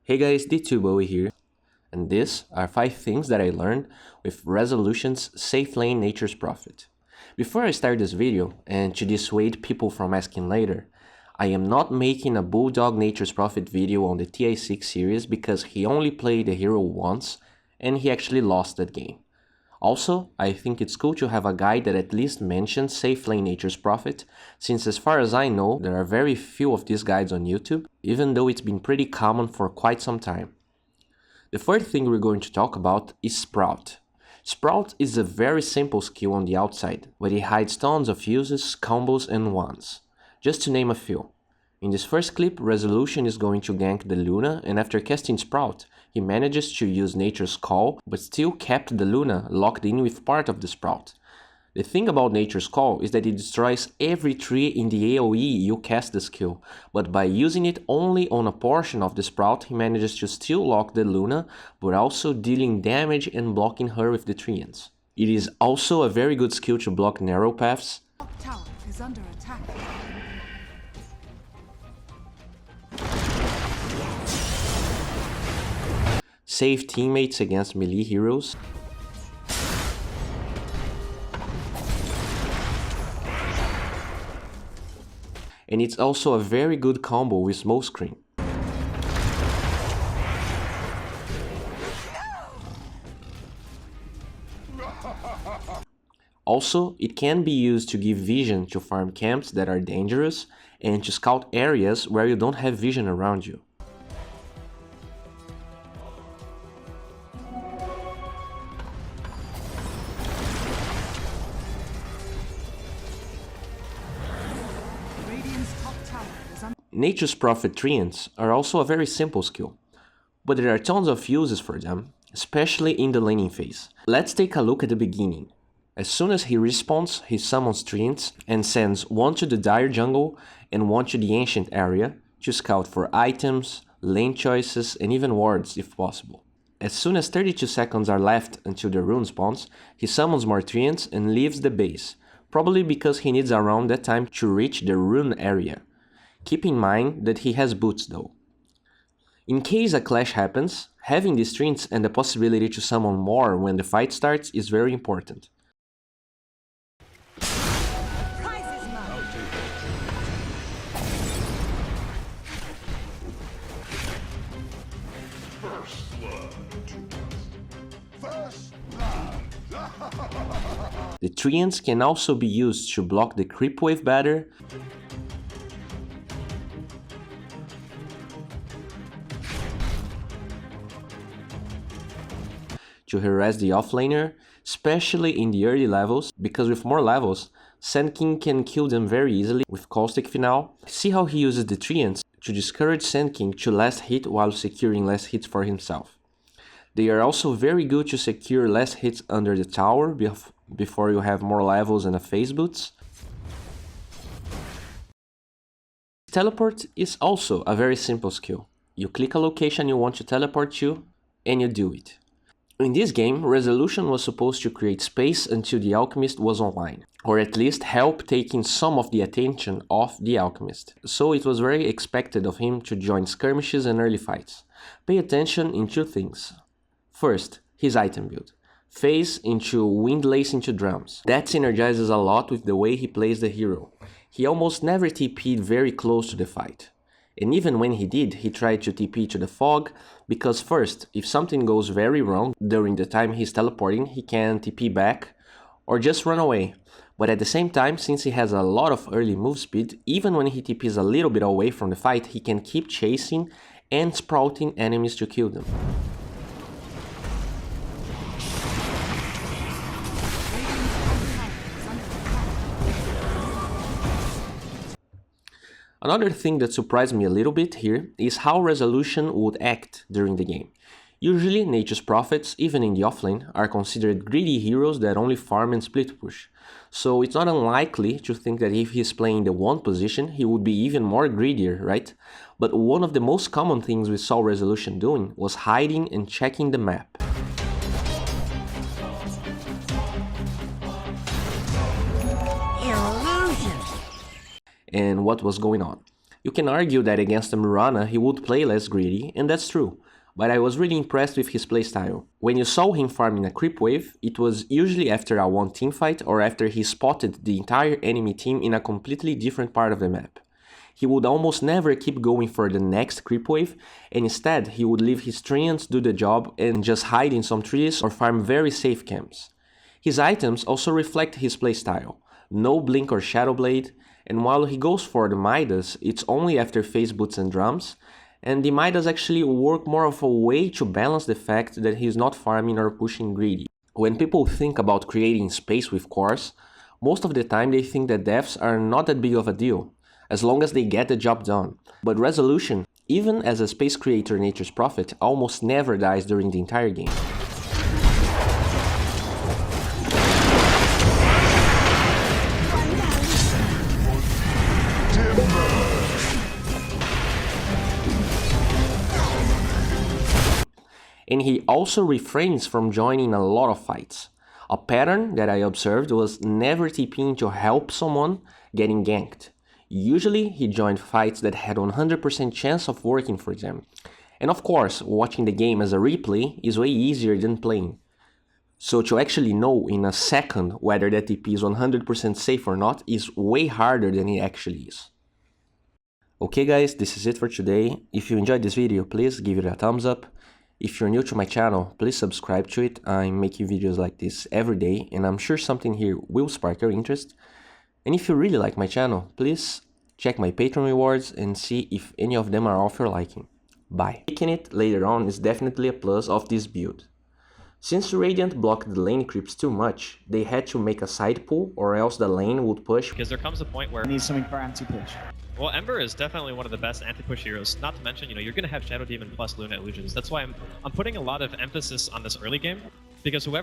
Hey guys, D.Bowie here, and these are 5 things that I learned with Resolution's Safe Lane Nature's Prophet. Before I start this video, and to dissuade people from asking later, I am not making a BULLDOG Nature's Prophet video on the TI6 series because he only played the hero once and he actually lost that game. Also, I think it's cool to have a guide that at least mentions Safe Lane Nature's Prophet, since as far as I know, there are very few of these guides on YouTube, even though it's been pretty common for quite some time. The third thing we're going to talk about is Sprout. Sprout is a very simple skill on the outside, but it hides tons of uses, combos and wands, just to name a few. In this first clip, Resolution is going to gank the Luna, and after casting Sprout, he manages to use Nature's Call, but still kept the Luna locked in with part of the Sprout. The thing about Nature's Call is that it destroys every tree in the AoE you cast the skill, but by using it only on a portion of the Sprout, he manages to still lock the Luna, but also dealing damage and blocking her with the treants. It is also a very good skill to block narrow paths. Tower is under attack. Save teammates against melee heroes. And it's also a very good combo with smoke screen. Also, it can be used to give vision to farm camps that are dangerous and to scout areas where you don't have vision around you. Nature's Prophet treants are also a very simple skill, but there are tons of uses for them, especially in the laning phase. Let's take a look at the beginning. As soon as he respawns, he summons treants and sends one to the dire jungle and one to the ancient area to scout for items, lane choices and even wards if possible. As soon as 32 seconds are left until the rune spawns, he summons more treants and leaves the base, probably because he needs around that time to reach the rune area. Keep in mind that he has boots though. In case a clash happens, having these treants and the possibility to summon more when the fight starts is very important. The treants can also be used to block the creep wave better, to harass the offlaner, especially in the early levels, because with more levels, Sand King can kill them very easily with Caustic Finale. See how he uses the treants to discourage Sand King to last hit while securing less hits for himself. They are also very good to secure less hits under the tower before you have more levels and a phase boots. Teleport is also a very simple skill. You click a location you want to teleport to, and you do it. In this game, Resolution was supposed to create space until the Alchemist was online, or at least help taking some of the attention off the Alchemist, so it was very expected of him to join skirmishes and early fights. Pay attention in 2 things. First, his item build. Phase into Windlace into Drums. That synergizes a lot with the way he plays the hero. He almost never TP'd very close to the fight. And even when he did, he tried to TP to the fog, because first, if something goes very wrong during the time he's teleporting, he can TP back or just run away. But at the same time, since he has a lot of early move speed, even when he TPs a little bit away from the fight, he can keep chasing and sprouting enemies to kill them. Another thing that surprised me a little bit here is how Resolution would act during the game. Usually, Nature's Prophets, even in the offlane, are considered greedy heroes that only farm and split push. So it's not unlikely to think that if he's playing the 1 position, he would be even more greedier, right? But one of the most common things we saw Resolution doing was hiding and checking the map. And what was going on? You can argue that against a Mirana he would play less greedy, and that's true, but I was really impressed with his playstyle. When you saw him farming a creep wave, it was usually after a one teamfight or after he spotted the entire enemy team in a completely different part of the map. He would almost never keep going for the next creep wave, and instead he would leave his treants do the job and just hide in some trees or farm very safe camps. His items also reflect his playstyle, no blink or shadow blade, and while he goes for the Midas, it's only after phase boots and drums, and the Midas actually work more of a way to balance the fact that he's not farming or pushing greedy. When people think about creating space with cores, most of the time they think that deaths are not that big of a deal, as long as they get the job done. But Resolution, even as a space creator Nature's Prophet, almost never dies during the entire game. And he also refrains from joining a lot of fights. A pattern that I observed was never TPing to help someone getting ganked. Usually he joined fights that had 100% chance of working for them. And of course, watching the game as a replay is way easier than playing. So to actually know in a second whether that TP is 100% safe or not is way harder than it actually is. Okay guys, this is it for today. If you enjoyed this video, please give it a thumbs up. If you're new to my channel, please subscribe to it. I'm making videos like this every day, and I'm sure something here will spark your interest. And if you really like my channel, please check my Patreon rewards and see if any of them are of your liking. Bye. Taking it later on is definitely a plus of this build. Since Radiant blocked the lane creeps too much, they had to make a side pull or else the lane would push. Because there comes a point where... I need something for anti-push. Well, Ember is definitely one of the best anti-push heroes. Not to mention, you're going to have Shadow Demon plus Luna illusions. That's why I'm putting a lot of emphasis on this early game, because whoever